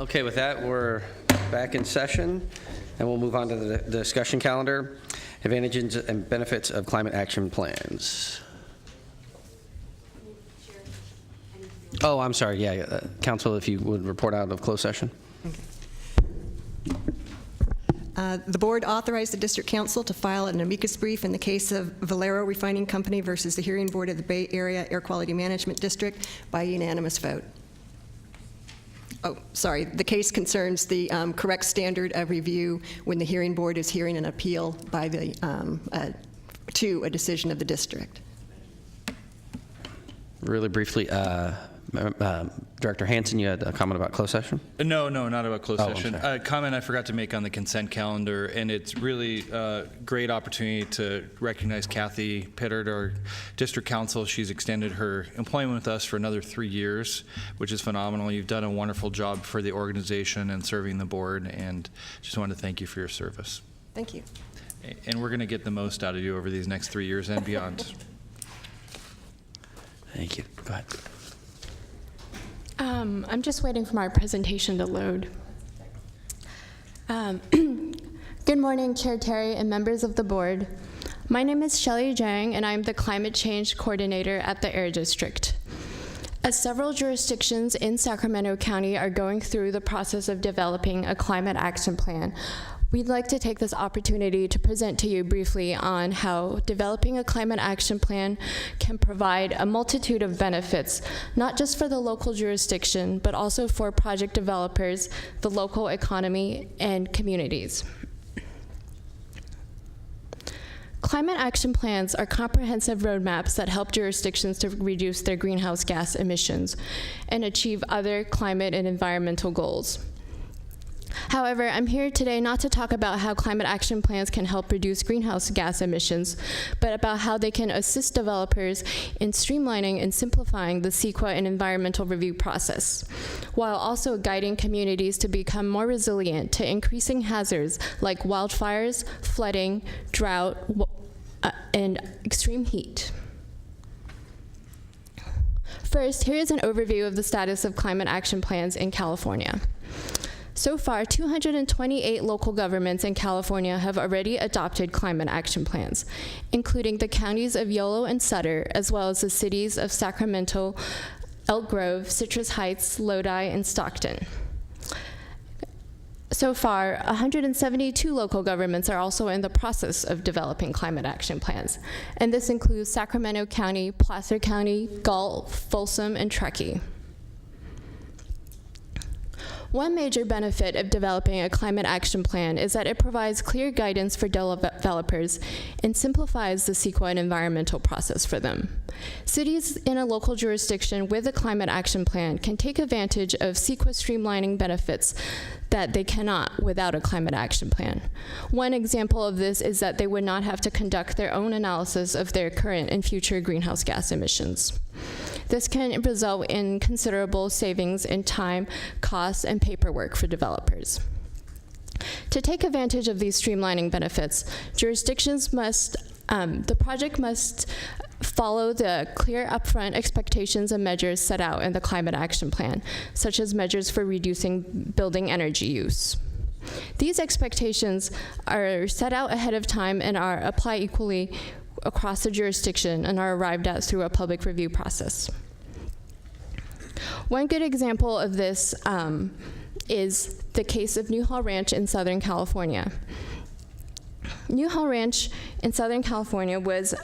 Okay, with that, we're back in session, and we'll move on to the discussion calendar, advantages and benefits of climate action plans. Oh, I'm sorry, yeah, Council, if you would report out of closed session. The board authorized the district council to file an amicus brief in the case of Valero Refining Company versus the Hearing Board of the Bay Area Air Quality Management District by unanimous vote. Oh, sorry, the case concerns the correct standard of review when the hearing board is hearing an appeal by the, to a decision of the district. Really briefly, Director Hansen, you had a comment about closed session? No, not about closed Oh, session. A comment I forgot to make on the consent calendar, and it's really a great opportunity to recognize Kathy Pittard, our district council. She's extended her employment with us for another 3 years, which is phenomenal. You've done a wonderful job for the organization and serving the board, and just want to thank you for your service. Thank you. And we're going to get the most out of you over these next 3 years and beyond. Thank you. Go ahead. I'm just waiting for my presentation to load. Good morning, Chair Terry and members of the board. My name is Shelley Jang, and I'm the Climate Change Coordinator at the Air District. As several jurisdictions in Sacramento County are going through the process of developing a climate action plan, we'd like to take this opportunity to present to you briefly on how developing a climate action plan can provide a multitude of benefits, not just for the local jurisdiction, but also for project developers, the local economy, and communities. Climate action plans are comprehensive roadmaps that help jurisdictions to reduce their greenhouse gas emissions and achieve other climate and environmental goals. However, I'm here today not to talk about how climate action plans can help reduce greenhouse gas emissions, but about how they can assist developers in streamlining and simplifying the CEQA and environmental review process, while also guiding communities to become more resilient to increasing hazards like wildfires, flooding, drought, and extreme heat. First, here is an overview of the status of climate action plans in California. So far, 228 local governments in California have already adopted climate action plans, including the counties of Yolo and Sutter, as well as the cities of Sacramento, Elk Grove, Citrus Heights, Lodi, and Stockton. So far, 172 local governments are also in the process of developing climate action plans, and this includes Sacramento County, Placer County, Galt, Folsom, and Truckee. One major benefit of developing a climate action plan is that it provides clear guidance for developers and simplifies the CEQA and environmental process for them. Cities in a local jurisdiction with a climate action plan can take advantage of CEQA streamlining benefits that they cannot without a climate action plan. One example of this is that they would not have to conduct their own analysis of their current and future greenhouse gas emissions. This can result in considerable savings in time, costs, and paperwork for developers. To take advantage of these streamlining benefits, jurisdictions must, the project must follow the clear upfront expectations and measures set out in the climate action plan, such as measures for reducing building energy use. These expectations are set out ahead of time and are applied equally across the jurisdiction and are arrived at through a public review process. One good example of this is the case of New Hall Ranch in Southern California. New Hall Ranch in Southern California was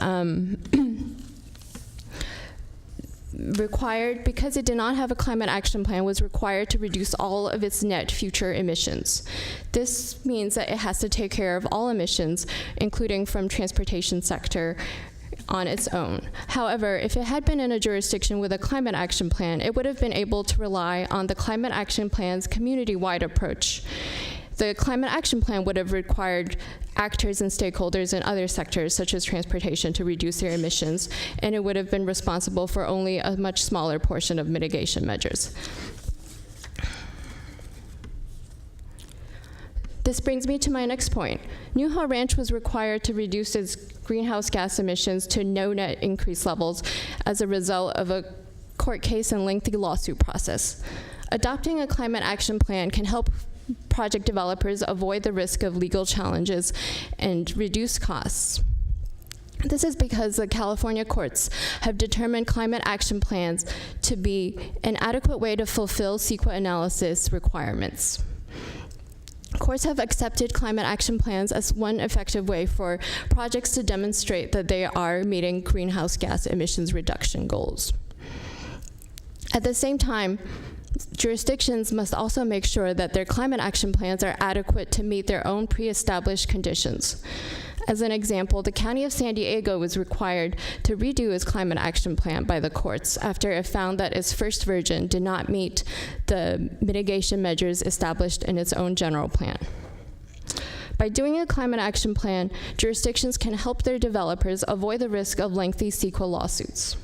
required, because it did not have a climate action plan, was required to reduce all of its net future emissions. This means that it has to take care of all emissions, including from transportation sector, on its own. However, if it had been in a jurisdiction with a climate action plan, it would have been able to rely on the climate action plan's community-wide approach. The climate action plan would have required actors and stakeholders in other sectors, such as transportation, to reduce their emissions, and it would have been responsible for only a much smaller portion of mitigation measures. This brings me to my next point. New Hall Ranch was required to reduce its greenhouse gas emissions to no net increase levels as a result of a court case and lengthy lawsuit process. Adopting a climate action plan can help project developers avoid the risk of legal challenges and reduce costs. This is because the California courts have determined climate action plans to be an adequate way to fulfill CEQA analysis requirements. Courts have accepted climate action plans as one effective way for projects to demonstrate that they are meeting greenhouse gas emissions reduction goals. At the same time, jurisdictions must also make sure that their climate action plans are adequate to meet their own pre-established conditions. As an example, the County of San Diego was required to redo its climate action plan by the courts after it found that its first version did not meet the mitigation measures established in its own general plan. By doing a climate action plan, jurisdictions can help their developers avoid the risk of lengthy CEQA lawsuits.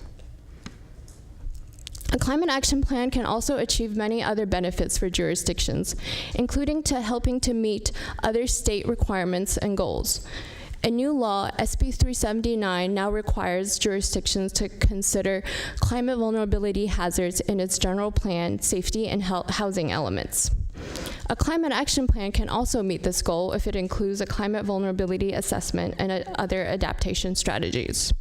A climate action plan can also achieve many other benefits for jurisdictions, including helping to meet other state requirements and goals. A new law, SB 379, now requires jurisdictions to consider climate vulnerability hazards in its general plan, safety, and housing elements. A climate action plan can also meet this goal if it includes a climate vulnerability assessment and other adaptation strategies.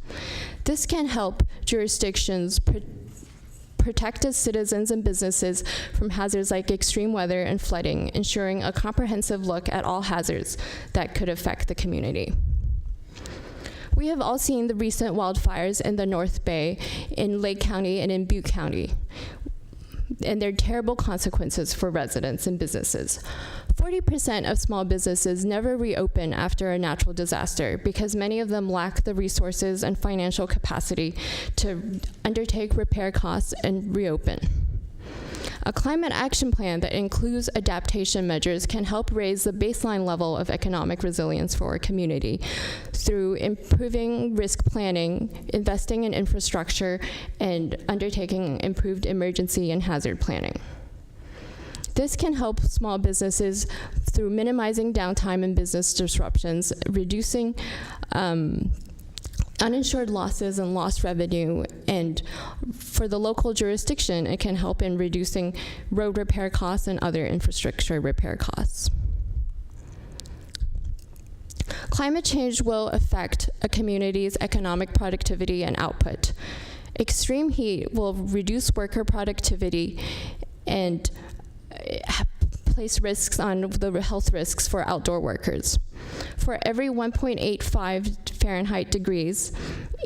This can help jurisdictions protect its citizens and businesses from hazards like extreme weather and flooding, ensuring a comprehensive look at all hazards that could affect the community. We have all seen the recent wildfires in the North Bay, in Lake County, and in Butte County, and their terrible consequences for residents and businesses. 40% of small businesses never reopen after a natural disaster because many of them lack the resources and financial capacity to undertake repair costs and reopen. A climate action plan that includes adaptation measures can help raise the baseline level of economic resilience for a community through improving risk planning, investing in infrastructure, and undertaking improved emergency and hazard planning. This can help small businesses through minimizing downtime and business disruptions, reducing uninsured losses and lost revenue, and for the local jurisdiction, it can help in reducing road repair costs and other infrastructure repair costs. Climate change will affect a community's economic productivity and output. Extreme heat will reduce worker productivity and place risks on the health risks for outdoor workers. For every 1.85 Fahrenheit degrees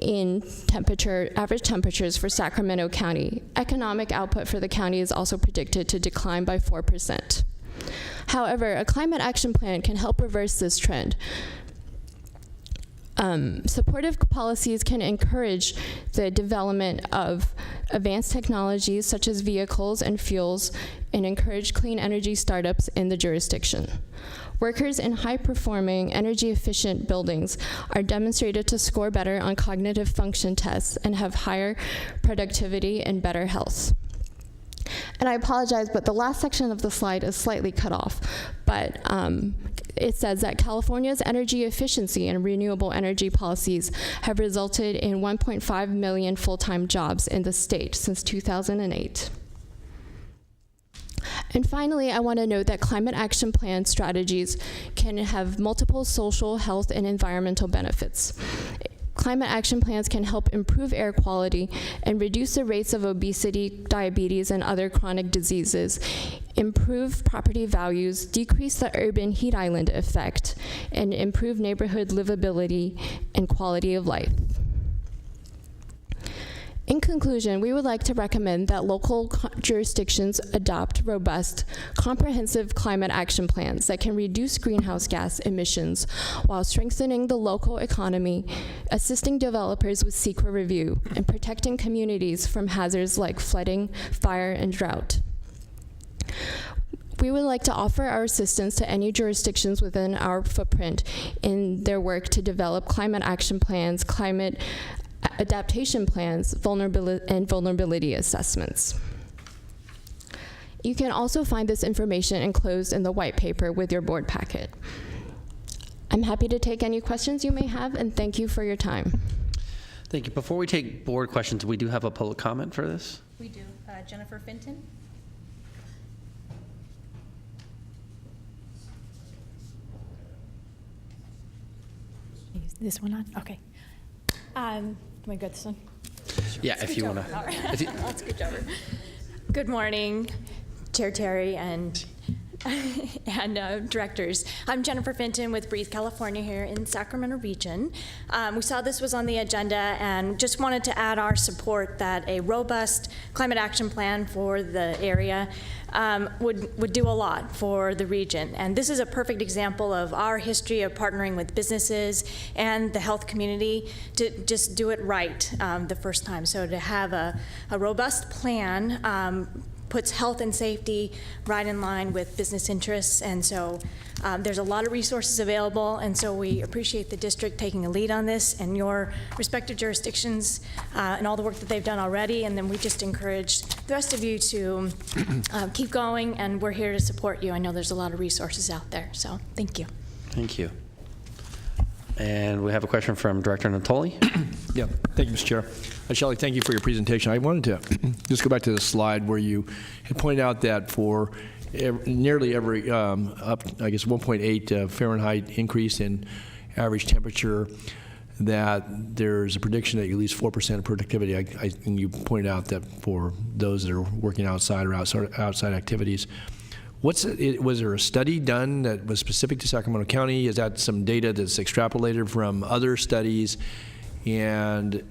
in average temperatures for Sacramento County, economic output for the county is also predicted to decline by 4%. However, a climate action plan can help reverse this trend. Supportive policies can encourage the development of advanced technologies such as vehicles and fuels and encourage clean energy startups in the jurisdiction. Workers in high-performing, energy-efficient buildings are demonstrated to score better on cognitive function tests and have higher productivity and better health. And I apologize, but the last section of the slide is slightly cut off, but it says that California's energy efficiency and renewable energy policies have resulted in 1.5 million full-time jobs in the state since 2008. And finally, I want to note that climate action plan strategies can have multiple social, health, and environmental benefits. Climate action plans can help improve air quality and reduce the rates of obesity, diabetes, and other chronic diseases, improve property values, decrease the urban heat island effect, and improve neighborhood livability and quality of life. In conclusion, we would like to recommend that local jurisdictions adopt robust, comprehensive climate action plans that can reduce greenhouse gas emissions while strengthening the local economy, assisting developers with CEQA review, and protecting communities from hazards like flooding, fire, and drought. We would like to offer our assistance to any jurisdictions within our footprint in their work to develop climate action plans, climate adaptation plans, and vulnerability assessments. You can also find this information enclosed in the white paper with your board packet. I'm happy to take any questions you may have, and thank you for your time. Thank you. Before we take board questions, we do have a public comment for this. We do. Jennifer Fenton. This one on? Okay. Can we go this one? Yeah, if you want to. All right. Let's scooch over. Good morning, Chair Terry and directors. I'm Jennifer Fenton with Breathe California here in Sacramento region. We saw this was on the agenda and just wanted to add our support that a robust climate action plan for the area would do a lot for the region. And this is a perfect example of our history of partnering with businesses and the health community to just do it right the first time. So to have a robust plan puts health and safety right in line with business interests, and so there's a lot of resources available, and so we appreciate the district taking a lead on this and your respective jurisdictions and all the work that they've done already, and then we just encourage the rest of you to keep going, and we're here to support you. I know there's a lot of resources out there, so thank you. Thank you. And we have a question from Director Natoli. Yeah, thank you, Mr. Chair. Shelley, thank you for your presentation. I wanted to just go back to the slide where you had pointed out that for nearly every up, I guess, 1.8 Fahrenheit increase in average temperature, that there's a prediction that you lose 4% of productivity. And you pointed out that for those that are working outside or outside activities. Was there a study done that was specific to Sacramento County? Is that some data that's extrapolated from other studies? And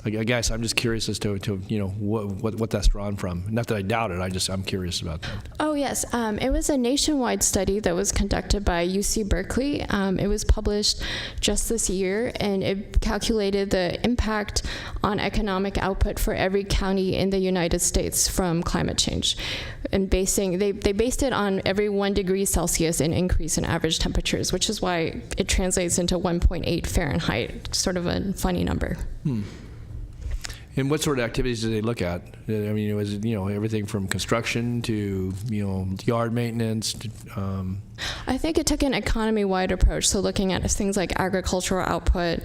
I guess I'm just curious as to what that's drawn from. Not that I doubt it. I'm curious about that. Oh, yes. It was a nationwide study that was conducted by UC Berkeley. It was published just this year, and it calculated the impact on economic output for every county in the United States from climate change. And they based it on every 1 degree Celsius in increase in average temperatures, which is why it translates into 1.8 Fahrenheit, sort of a funny number. And what sort of activities did they look at? I mean, was it, everything from construction to, yard maintenance? I think it took an economy-wide approach, so looking at things like agricultural output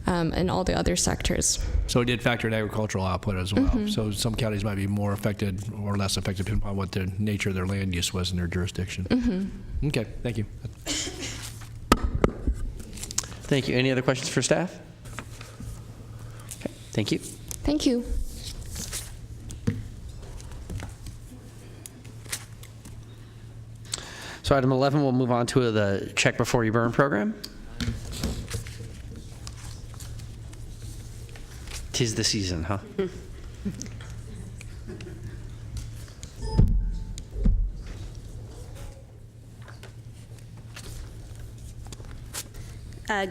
and all the other sectors. So it did factor in agricultural output as well. Mm-hmm. So some counties might be more affected or less affected depending on what the nature of their land use was in their jurisdiction. Mm-hmm. Okay, thank you. Thank you. Any other questions for staff? Okay, thank you. Thank you. So item 11, we'll move on to the Check Before You Burn program. 'Tis the season, huh?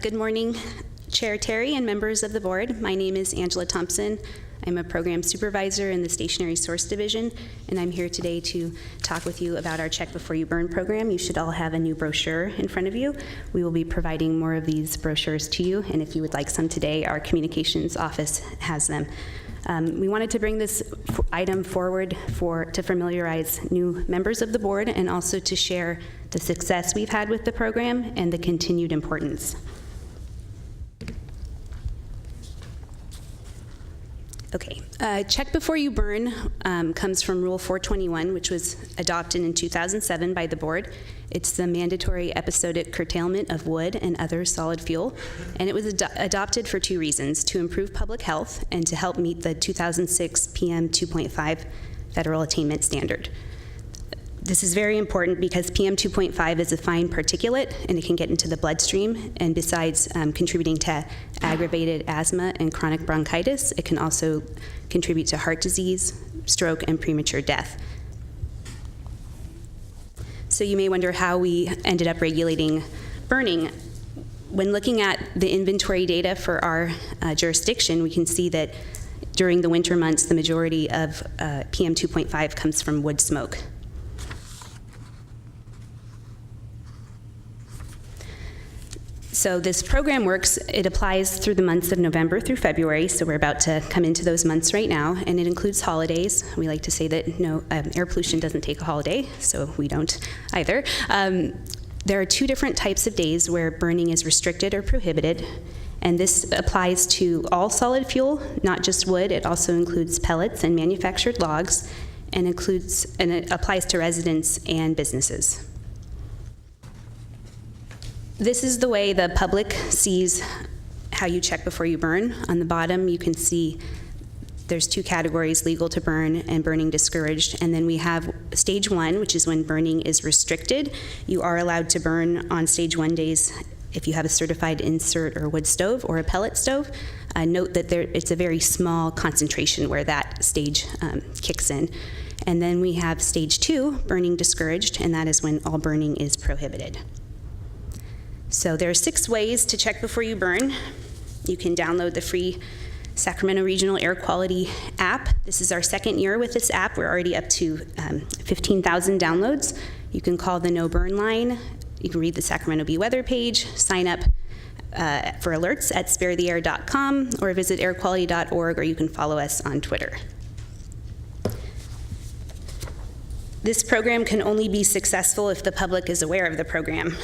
Good morning, Chair Terry and members of the board. My name is Angela Thompson. I'm a program supervisor in the Stationary Source Division, and I'm here today to talk with you about our Check Before You Burn program. You should all have a new brochure in front of you. We will be providing more of these brochures to you, and if you would like some today, our communications office has them. We wanted to bring this item forward to familiarize new members of the board and also to share the success we've had with the program and the continued importance. Okay, Check Before You Burn comes from Rule 421, which was adopted in 2007 by the board. It's the mandatory episodic curtailment of wood and other solid fuel, and it was adopted for 2 reasons: to improve public health and to help meet the 2006 PM 2.5 federal attainment standard. This is very important because PM 2.5 is a fine particulate and it can get into the bloodstream, and besides contributing to aggravated asthma and chronic bronchitis, it can also contribute to heart disease, stroke, and premature death. So you may wonder how we ended up regulating burning. When looking at the inventory data for our jurisdiction, we can see that during the winter months, the majority of PM 2.5 comes from wood smoke. So this program works, it applies through the months of November through February, so we're about to come into those months right now, and it includes holidays. We like to say that air pollution doesn't take a holiday, so we don't either. There are 2 different types of days where burning is restricted or prohibited, and this applies to all solid fuel, not just wood. It also includes pellets and manufactured logs, and it applies to residents and businesses. This is the way the public sees how you check before you burn. On the bottom, you can see there's 2 categories, legal to burn and burning discouraged. And then we have stage 1, which is when burning is restricted. You are allowed to burn on stage 1 days if you have a certified insert or wood stove or a pellet stove. Note that it's a very small concentration where that stage kicks in. And then we have stage 2, burning discouraged, and that is when all burning is prohibited. So there are 6 ways to check before you burn. You can download the free Sacramento Regional Air Quality app. This is our 2nd year with this app. We're already up to 15,000 downloads. You can call the No Burn line. You can read the Sacramento Bee weather page, sign up for alerts at sparetheair.com, or visit airquality.org, or you can follow us on Twitter. This program can only be successful if the public is aware of the program.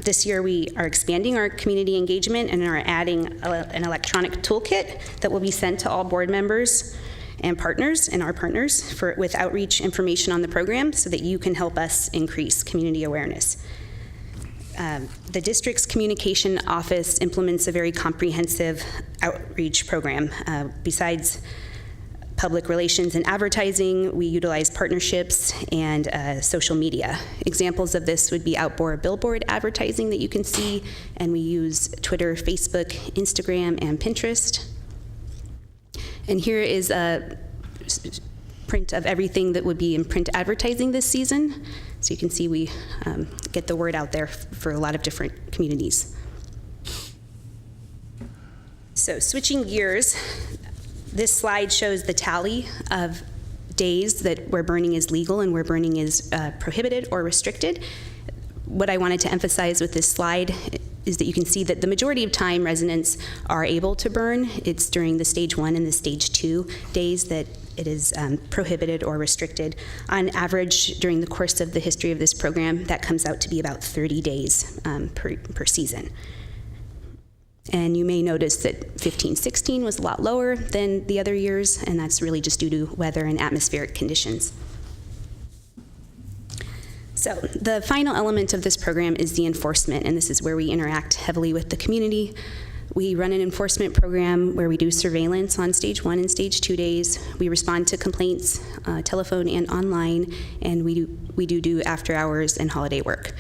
This year we are expanding our community engagement and are adding an electronic toolkit that will be sent to all board members and partners and our partners with outreach information on the program so that you can help us increase community awareness. The district's communication office implements a very comprehensive outreach program. Besides public relations and advertising, we utilize partnerships and social media. Examples of this would be outdoor billboard advertising that you can see, and we use Twitter, Facebook, Instagram, and Pinterest. And here is a print of everything that would be in print advertising this season. So you can see we get the word out there for a lot of different communities. So switching gears, this slide shows the tally of days where burning is legal and where burning is prohibited or restricted. What I wanted to emphasize with this slide is that you can see that the majority of time residents are able to burn. It's during the stage 1 and the stage 2 days that it is prohibited or restricted. On average, during the course of the history of this program, that comes out to be about 30 days per season. And you may notice that 15-16 was a lot lower than the other years, and that's really just due to weather and atmospheric conditions. So the final element of this program is the enforcement, and this is where we interact heavily with the community. We run an enforcement program where we do surveillance on stage 1 and stage 2 days. We respond to complaints, telephone and online, and we do after hours and holiday work.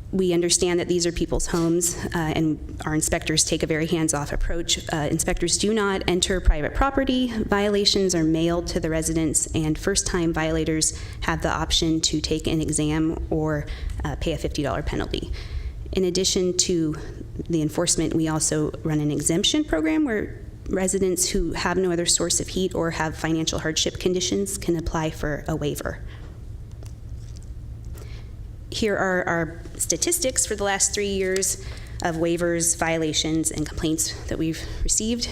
We understand that these are people's homes, and our inspectors take a very hands-off approach. Inspectors do not enter private property. Violations are mailed to the residents, and first-time violators have the option to take an exam or pay a $50 penalty. In addition to the enforcement, we also run an exemption program where residents who have no other source of heat or have financial hardship conditions can apply for a waiver. Here are our statistics for the last 3 years of waivers, violations, and complaints that we've received.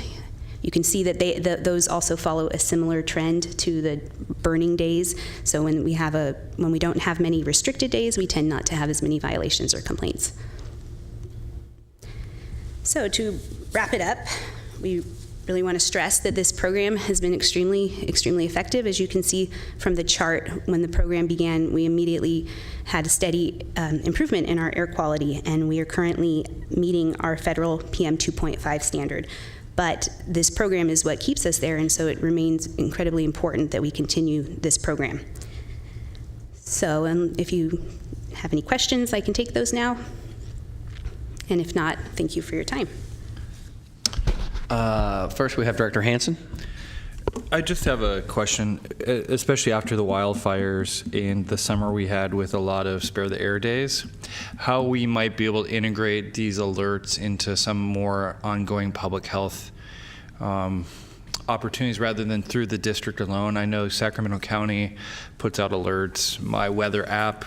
You can see that those also follow a similar trend to the burning days. So when we don't have many restricted days, we tend not to have as many violations or complaints. So to wrap it up, we really want to stress that this program has been extremely effective. As you can see from the chart, when the program began, we immediately had a steady improvement in our air quality, and we are currently meeting our federal PM 2.5 standard. But this program is what keeps us there, and so it remains incredibly important that we continue this program. So if you have any questions, I can take those now. And if not, thank you for your time. First, we have Director Hansen. I just have a question, especially after the wildfires and the summer we had with a lot of Spare the Air days, how we might be able to integrate these alerts into some more ongoing public health opportunities rather than through the district alone. I know Sacramento County puts out alerts. My weather app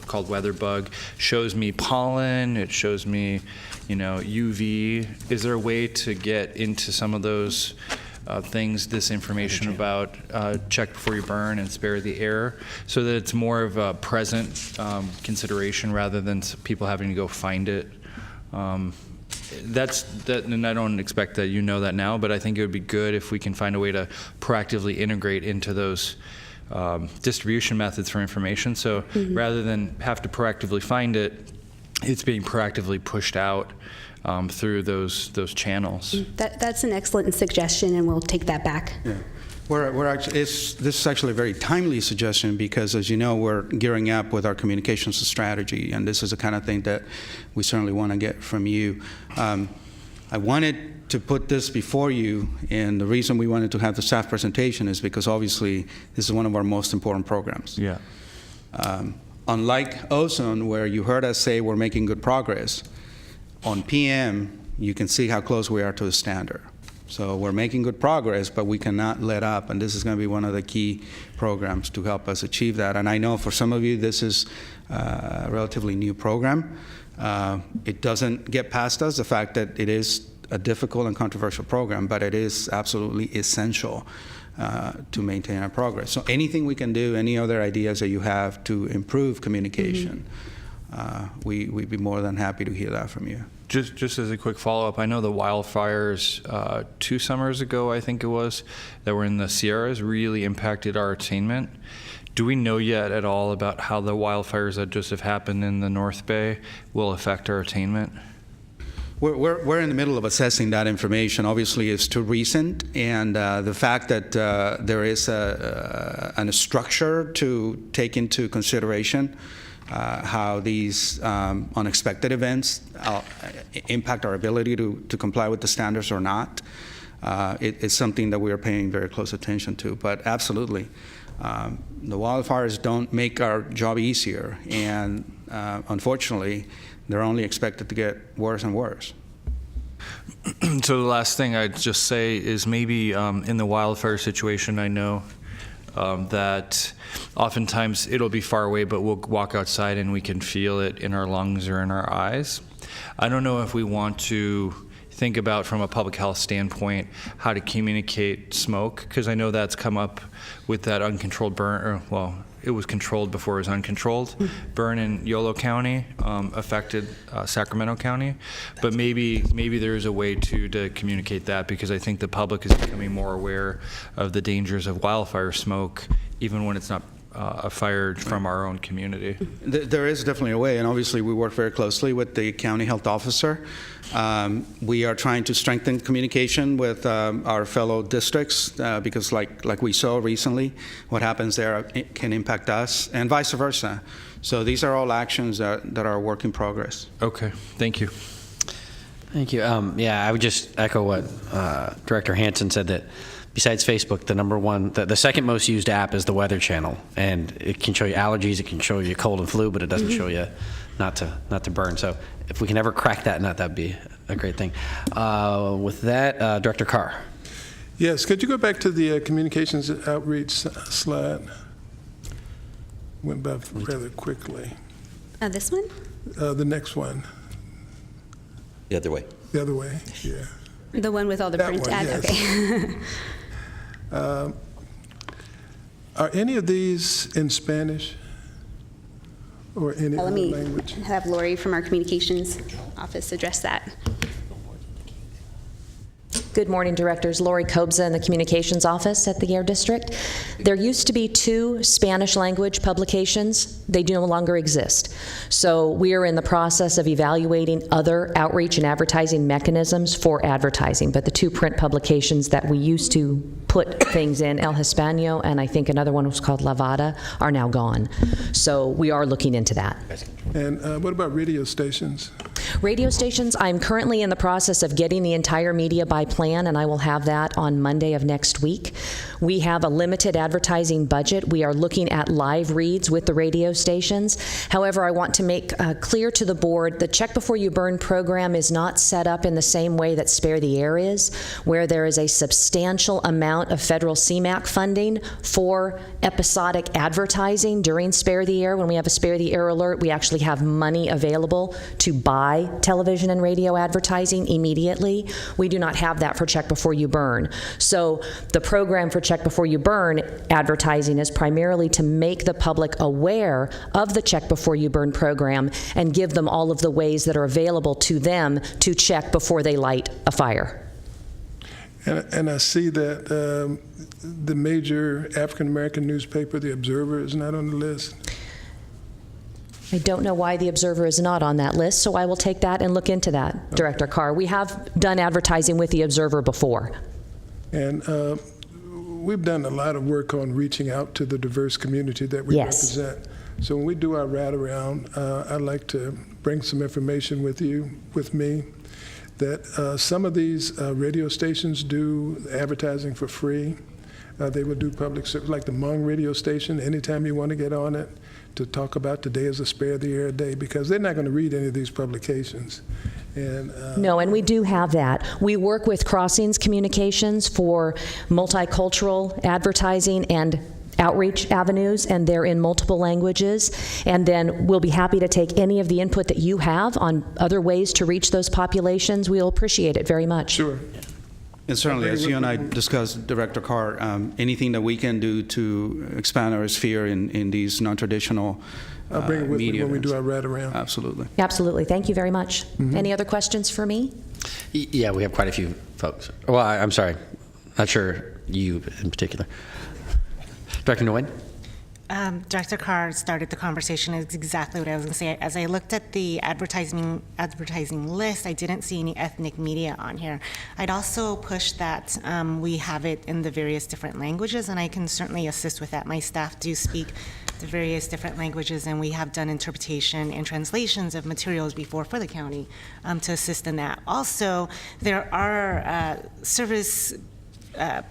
called WeatherBug shows me pollen. It shows me, UV. Is there a way to get into some of those things, this information about check before you burn and spare the air, so that it's more of a present consideration rather than people having to go find it? And I don't expect that you know that now, but I think it would be good if we can find a way to proactively integrate into those distribution methods for information. So rather than have to proactively find it, it's being proactively pushed out through those channels. That's an excellent suggestion, and we'll take that back. Yeah. We're actually, this is actually a very timely suggestion because, as you know, we're gearing up with our communications strategy, and this is the kind of thing that we certainly want to get from you. I wanted to put this before you, and the reason we wanted to have the staff presentation is because obviously this is one of our most important programs. Yeah. Unlike ozone, where you heard us say we're making good progress, on PM, you can see how close we are to the standard. So we're making good progress, but we cannot let up, and this is going to be one of the key programs to help us achieve that. And I know for some of you, this is a relatively new program. It doesn't get past us, the fact that it is a difficult and controversial program, but it is absolutely essential to maintain our progress. So anything we can do, any other ideas that you have to improve communication, we'd be more than happy to hear that from you. Just as a quick follow-up, I know the wildfires 2 summers ago, I think it was, that were in the Sierras really impacted our attainment. Do we know yet at all about how the wildfires that just have happened in the North Bay will affect our attainment? We're in the middle of assessing that information. Obviously, it's too recent, and the fact that there is a structure to take into consideration how these unexpected events impact our ability to comply with the standards or not. It's something that we are paying very close attention to. But absolutely, the wildfires don't make our job easier, and unfortunately, they're only expected to get worse and worse. So the last thing I'd just say is maybe in the wildfire situation, I know that oftentimes it'll be far away, but we'll walk outside and we can feel it in our lungs or in our eyes. I don't know if we want to think about, from a public health standpoint, how to communicate smoke, because I know that's come up with that uncontrolled burn, or, well, it was controlled before it was uncontrolled. Burn in Yolo County affected Sacramento County, but maybe there's a way to communicate that, because I think the public is becoming more aware of the dangers of wildfire smoke, even when it's not a fire from our own community. There is definitely a way, and obviously we work very closely with the county health officer. We are trying to strengthen communication with our fellow districts because like we saw recently, what happens there can impact us, and vice versa. So these are all actions that are a work in progress. Okay, thank you. Thank you. Yeah, I would just echo what Director Hansen said, that besides Facebook, the second most used app is the Weather Channel, and it can show you allergies, it can show you cold and flu, but it doesn't show you not to burn. So if we can ever crack that nut, that'd be a great thing. With that, Director Carr. Yes, could you go back to the communications outreach slide? Went by rather quickly. This one? The next one. The other way. The other way, yeah. The one with all the That print one, ad? yes. Okay. Are any of these in Spanish or any Let other me language? have Lori from our communications office address that. Good morning, Directors. Lori Kobza in the Communications Office at the Air District. There used to be 2 Spanish language publications. They no longer exist. So we are in the process of evaluating other outreach and advertising mechanisms for advertising. But the 2 print publications that we used to put things in, El Hispano, and I think another one was called Lavada, are now gone. So we are looking into that. And what about radio stations? Radio stations, I'm currently in the process of getting the entire media by plan, and I will have that on Monday of next week. We have a limited advertising budget. We are looking at live reads with the radio stations. However, I want to make clear to the board, the Check Before You Burn program is not set up in the same way that Spare the Air is, where there is a substantial amount of federal CMAQ funding for episodic advertising during Spare the Air. When we have a Spare the Air alert, we actually have money available to buy television and radio advertising immediately. We do not have that for Check Before You Burn. So the program for Check Before You Burn advertising is primarily to make the public aware of the Check Before You Burn program and give them all of the ways that are available to them to check before they light a fire. And I see that the major African-American newspaper, The Observer, is not on the list. I don't know why the Observer is not on that list, so I will take that and look into that, Director Carr. We have done advertising with the Observer before. And we've done a lot of work on reaching out to the diverse community that we Yes. represent. So when we do our ride around, I'd like to bring some information with me, that some of these radio stations do advertising for free. They will do public service, like the Hmong radio station, anytime you want to get on it, to talk about today is a Spare the Air day, because they're not going to read any of these publications. And No, and we do have that. We work with Crossings Communications for multicultural advertising and outreach avenues, and they're in multiple languages. And then we'll be happy to take any of the input that you have on other ways to reach those populations. We'll appreciate it very much. sure. And certainly, as you and I discussed, Director Carr, anything that we can do to expand our sphere in these non-traditional I'll bring it with me media when we do events. our ride around. Absolutely. Absolutely. Thank you very much. Any other questions for me? Yeah, we have quite a few folks. Well, I'm sorry, not sure you in particular. Director Nguyen? Director Carr started the conversation. It's exactly what I was going to say. As I looked at the advertising list, I didn't see any ethnic media on here. I'd also push that we have it in the various different languages, and I can certainly assist with that. My staff do speak the various different languages, and we have done interpretation and translations of materials before for the county to assist in that. Also, there are service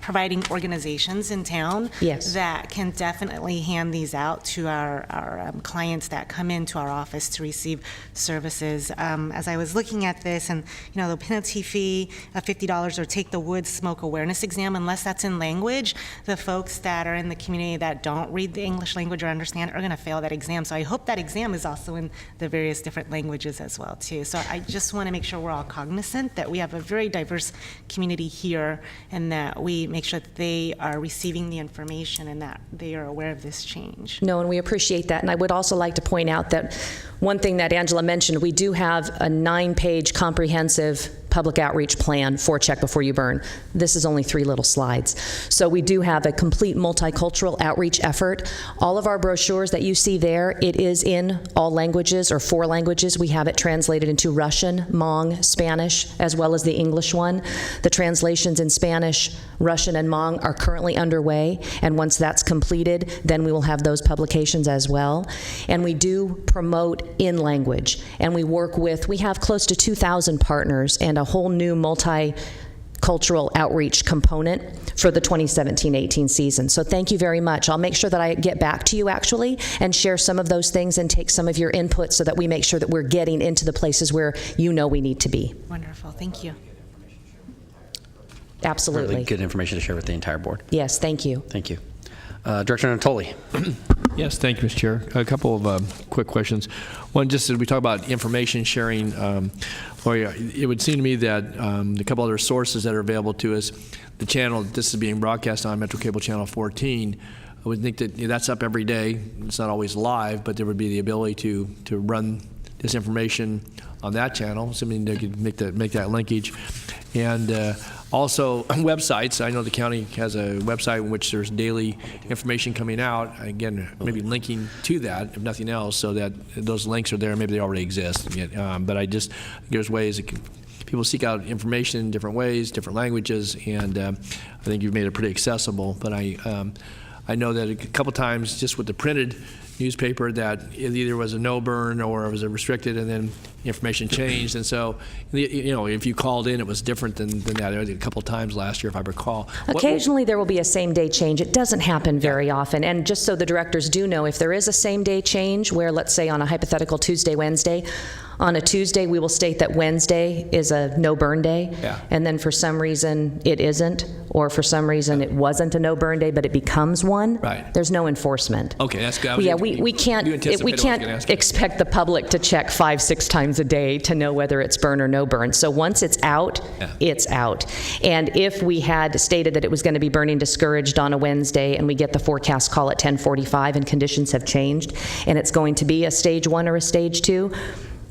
providing organizations in town Yes. that can definitely hand these out to our clients that come into our office to receive services. As I was looking at this, and the penalty fee of $50 or take the wood smoke awareness exam, unless that's in language, the folks that are in the community that don't read the English language or understand are going to fail that exam. So I hope that exam is also in the various different languages as well too. So I just want to make sure we're all cognizant that we have a very diverse community here, and that we make sure that they are receiving the information and that they are aware of this change. No, and we appreciate that. And I would also like to point out that one thing that Angela mentioned, we do have a 9-page comprehensive public outreach plan for Check Before You Burn. This is only 3 little slides. So we do have a complete multicultural outreach effort. All of our brochures that you see there, it is in all languages or 4 languages. We have it translated into Russian, Hmong, Spanish, as well as the English one. The translations in Spanish, Russian, and Hmong are currently underway, and once that's completed, then we will have those publications as well. And we do promote in language, and we have close to 2,000 partners and a whole new multicultural outreach component for the 2017-18 season. So thank you very much. I'll make sure that I get back to you actually and share some of those things and take some of your input so that we make sure that we're getting into the places where we need to be. Wonderful, thank you. Absolutely. Really good information to share with the entire board. Yes, thank you. Thank you. Director Natoli? Yes, thank you, Mr. Chair. A couple of quick questions. One, just as we talk about information sharing, it would seem to me that a couple other sources that are available to us, the channel this is being broadcast on, Metro Cable Channel 14, I would think that that's up every day. It's not always live, but there would be the ability to run this information on that channel, assuming they could make that linkage. And also websites. I know the county has a website in which there's daily information coming out. Again, maybe linking to that, if nothing else, so that those links are there. Maybe they already exist. But there's ways that people seek out information in different ways, different languages, and I think you've made it pretty accessible. But I know that a couple times, just with the printed newspaper, that it either was a no burn or it was a restricted, and then information changed. And so, if you called in, it was different than that. A couple times last year, if I recall. Occasionally there will be a same-day change. It doesn't happen very often. And just so the directors do know, if there is a same-day change where, let's say on a hypothetical Tuesday, Wednesday, on a Tuesday we will state that Wednesday is a no-burn day. Yeah. And then for some reason it isn't, or for some reason it wasn't a no-burn day, but it becomes one. Right. There's no enforcement. Okay, that's good. Yeah, we can't expect the public to check 5-6 times a day to know whether it's burn or no burn. So once it's out, it's out. And if we had stated that it was going to be burning discouraged on a Wednesday, and we get the forecast call at 10:45 and conditions have changed, and it's going to be a stage 1 or a stage 2,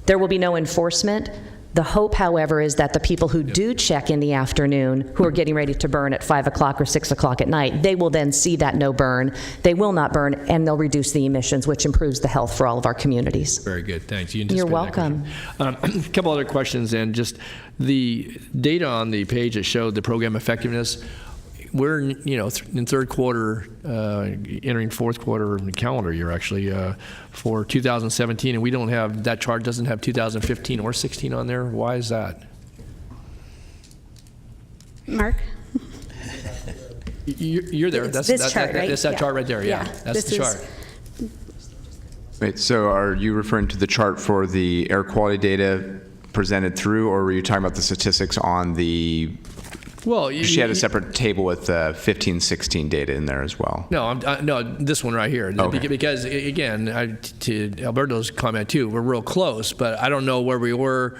there will be no enforcement, The hope, however, is that the people who do check in the afternoon, who are getting ready to burn at 5 o'clock or 6 o'clock at night, they will then see that no burn. They will not burn, and they'll reduce the emissions, which improves the health for all of our communities. Very good, thanks. You You're anticipated that welcome. question. A couple other questions, and just the data on the page that showed the program effectiveness. We're, in third quarter, entering fourth quarter of the calendar year, actually, for 2017, and we don't have, that chart doesn't have 2015 or 16 on there. Why is that? Mark? You're there. It's this chart, right? That's that chart right there, yeah. That's the chart. Wait, so are you referring to the chart for the air quality data presented through, or were you talking about the statistics on the... Well, she had a separate table with 15, 16 data in there as well. No, no, this one right here. Okay. Because again, to Alberto's comment too, we're real close, but I don't know where we were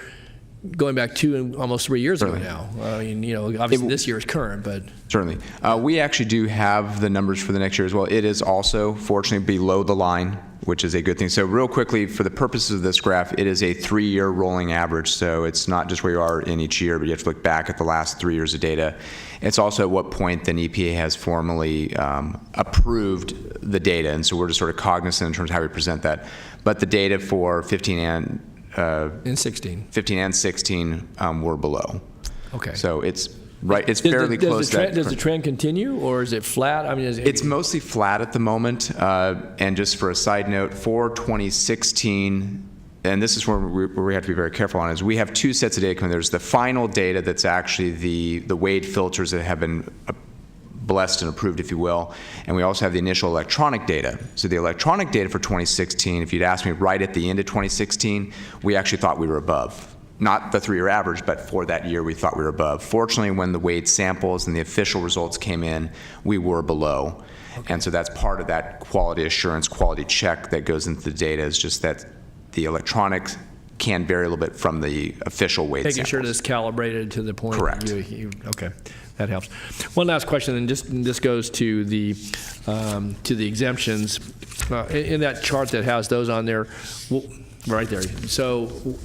going back almost 3 years ago now. I mean, obviously this year is current, but certainly we actually do have the numbers for the next year as well. It is also fortunately below the line, which is a good thing. So real quickly, for the purposes of this graph, it is a 3-year rolling average. So it's not just where you are in each year, but you have to look back at the last 3 years of data. It's also at what point the EPA has formally approved the data. And so we're just sort of cognizant in terms of how we present that. But the data for 15 and 16 were below. Okay. So it's right. It's fairly close. Does the trend continue, or is it flat? I mean, it's mostly flat at the moment. And just for a side note, for 2016, and this is where we have to be very careful on, is we have 2 sets of data coming. There's the final data that's actually the Wade filters that have been blessed and approved, if you will, and we also have the initial electronic data. So the electronic data for 2016, if you'd asked me right at the end of 2016, we actually thought we were above. Not the 3-year average, but for that year we thought we were above. Fortunately, when the Wade samples and the official results came in, we were below. Okay. And so that's part of that quality assurance, quality check that goes into the data, is just that the electronics can vary a little bit from the official Wade samples. Making sure that it's calibrated to the point. Correct. Okay. That helps. One last question, and this goes to the exemptions. In that chart that has those on there, right there. So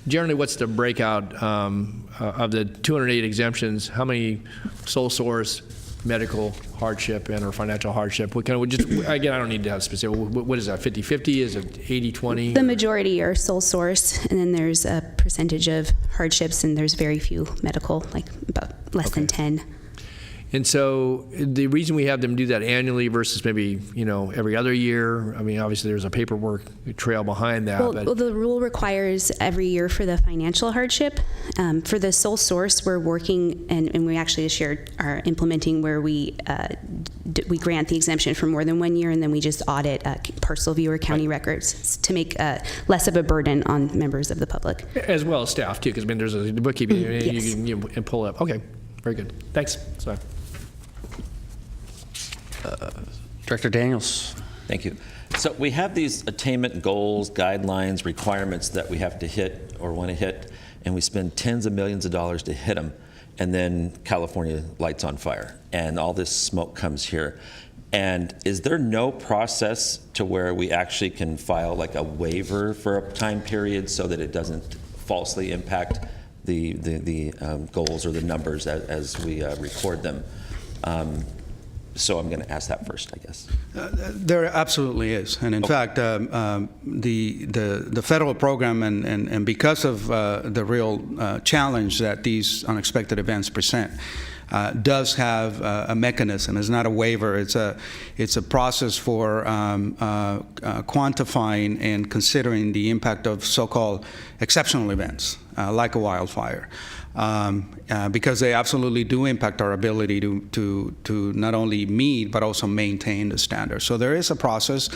generally, what's the breakout of the 208 exemptions? How many sole source, medical hardship, and or financial hardship? What kind of, just again, I don't need to have specific. What is that? 50-50? Is it 80-20? The majority are sole source, and then there's a percentage of hardships, and there's very few medical, like about less than 10. And so the reason we have them do that annually versus maybe, every other year, I mean, obviously there's a paperwork trail behind that. Well, the rule requires every year for the financial hardship. For the sole source, we're working, and we actually this year are implementing where we grant the exemption for more than 1 year, and then we just audit parcel viewer county records to make less of a burden on members of the public. As well as staff, too, because, there's a bookkeeping, yes. You can pull it up. Okay, very good. Thanks. Sorry. Director Daniels. Thank you. So we have these attainment goals, guidelines, requirements that we have to hit or want to hit, and we spend tens of millions of dollars to hit them, and then California lights on fire, and all this smoke comes here. And is there no process to where we actually can file like a waiver for a time period so that it doesn't falsely impact the goals or the numbers as we record them? So I'm going to ask that first, I guess. There absolutely is, and in fact, the federal program, and because of the real challenge that these unexpected events present, does have a mechanism. It's not a waiver. It's a process for quantifying and considering the impact of so-called exceptional events, like a wildfire. Because they absolutely do impact our ability to not only meet but also maintain the standards. So there is a process.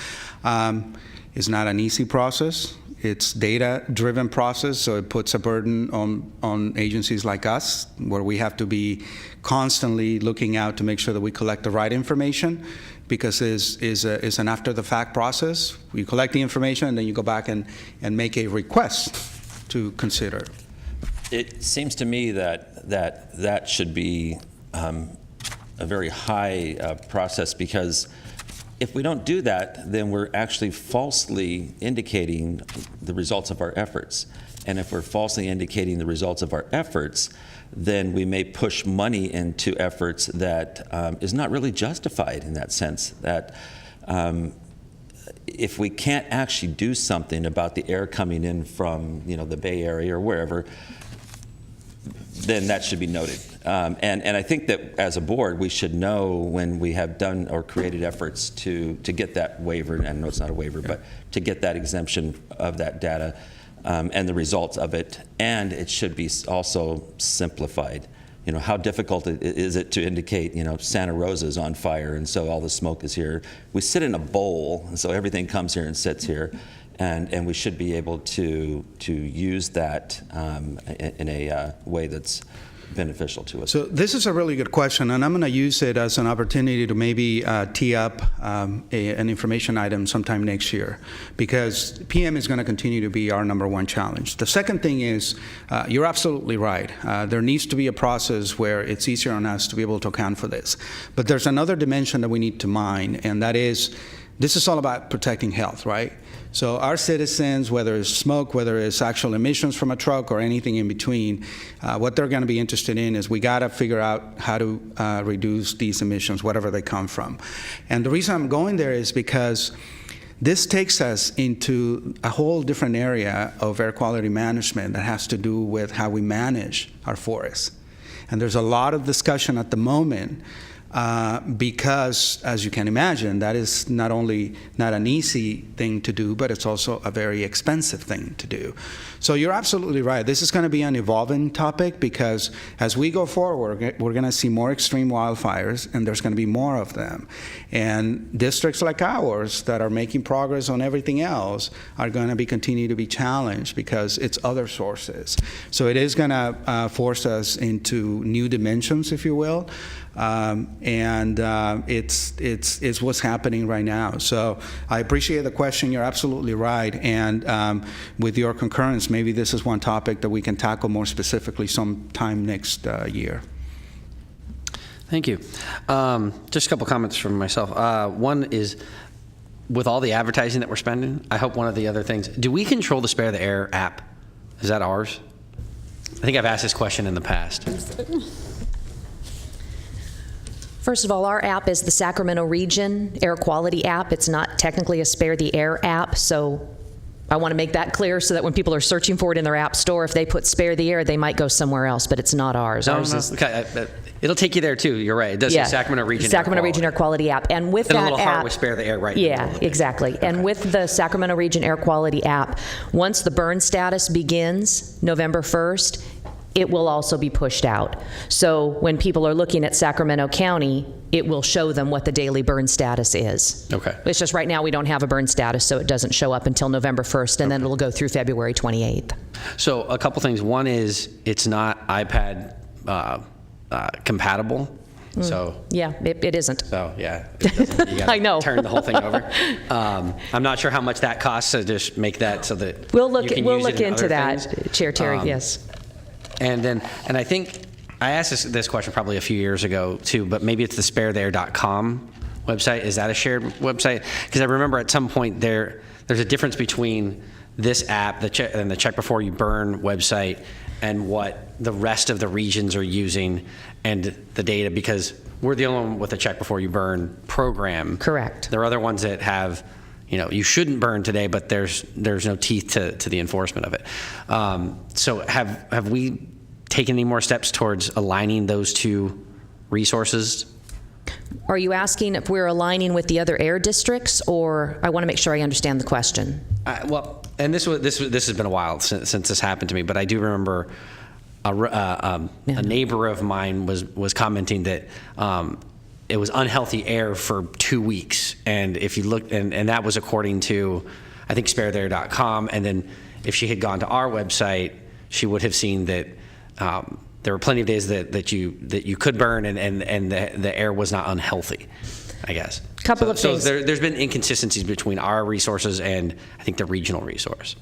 It's not an easy process. It's data-driven process, so it puts a burden on agencies like us, where we have to be constantly looking out to make sure that we collect the right information, because it's an after-the-fact process. You collect the information, and then you go back and make a request to consider. It seems to me that should be a very high process, because if we don't do that, then we're actually falsely indicating the results of our efforts. And if we're falsely indicating the results of our efforts, then we may push money into efforts that is not really justified in that sense. That if we can't actually do something about the air coming in from, the Bay Area or wherever, then that should be noted. And I think that as a board, we should know when we have done or created efforts to get that waiver, and I know it's not a waiver, but to get that exemption of that data and the results of it, and it should be also simplified. How difficult is it to indicate, Santa Rosa's on fire, and so all the smoke is here. We sit in a bowl, and so everything comes here and sits here, and we should be able to use that in a way that's beneficial to us. So this is a really good question, and I'm going to use it as an opportunity to maybe tee up an information item sometime next year, because PM is going to continue to be our #1 challenge. The second thing is, you're absolutely right. There needs to be a process where it's easier on us to be able to account for this. But there's another dimension that we need to mind, and that is, this is all about protecting health, right? So our citizens, whether it's smoke, whether it's actual emissions from a truck or anything in between, what they're going to be interested in is we got to figure out how to reduce these emissions, whatever they come from. And the reason I'm going there is because this takes us into a whole different area of air quality management that has to do with how we manage our forests. And there's a lot of discussion at the moment because, as you can imagine, that is not only not an easy thing to do, but it's also a very expensive thing to do. So you're absolutely right. This is going to be an evolving topic because as we go forward, we're going to see more extreme wildfires, and there's going to be more of them. And districts like ours that are making progress on everything else are going to continue to be challenged because it's other sources. So it is going to force us into new dimensions, if you will. It's what's happening right now. So I appreciate the question. You're absolutely right. And with your concurrence, maybe this is one topic that we can tackle more specifically sometime next year. Thank you. Just a couple comments from myself. One is, with all the advertising that we're spending, I hope one of the other things, do we control the Spare the Air app? Is that ours? I think I've asked this question in the past. First of all, our app is the Sacramento Region Air Quality app. It's not technically a Spare the Air app, so I want to make that clear so that when people are searching for it in their app store, if they put Spare the Air, they might go somewhere else, but it's not ours. Ours is, okay, it'll take you there too. You're right. It does say Sacramento Region Region Air Quality app. And with and that a little app, heart with Spare the Air, right? Yeah, exactly. Okay. And with the Sacramento Region Air Quality app, once the burn status begins November 1st, it will also be pushed out. So when people are looking at Sacramento County, it will show them what the daily burn status is. Okay. It's just right now we don't have a burn status, so it doesn't show up until November 1st, and then it'll go through February 28th. So a couple things. One is it's not iPad compatible. So yeah, it isn't. So yeah, it you gotta I know. turn the whole thing over. I'm not sure how much that costs to just make that so that we'll look you can use it in into other that, things. Chair Terry. Yes. And I think I asked this question probably a few years ago too, but maybe it's the sparetheair.com website. Is that a shared website? Because I remember at some point there's a difference between this app and the Check Before You Burn website and what the rest of the regions are using and the data, because we're the only one with a Check Before You Burn program. Correct. There are other ones that have, you shouldn't burn today, but there's no teeth to the enforcement of it. So have we taken any more steps towards aligning those two resources? Are you asking if we're aligning with the other air districts, or I want to make sure I understand the question? Well, and this has been a while since this happened to me, but I do remember a neighbor of mine was commenting that it was unhealthy air for 2 weeks, and if you look, and that was according to, I think, sparetheair.com, and then if she had gone to our website, she would have seen that there were plenty of days that you could burn, and the air was not unhealthy, I guess. Couple of things. So there's been inconsistencies between our resources and I think the regional resource.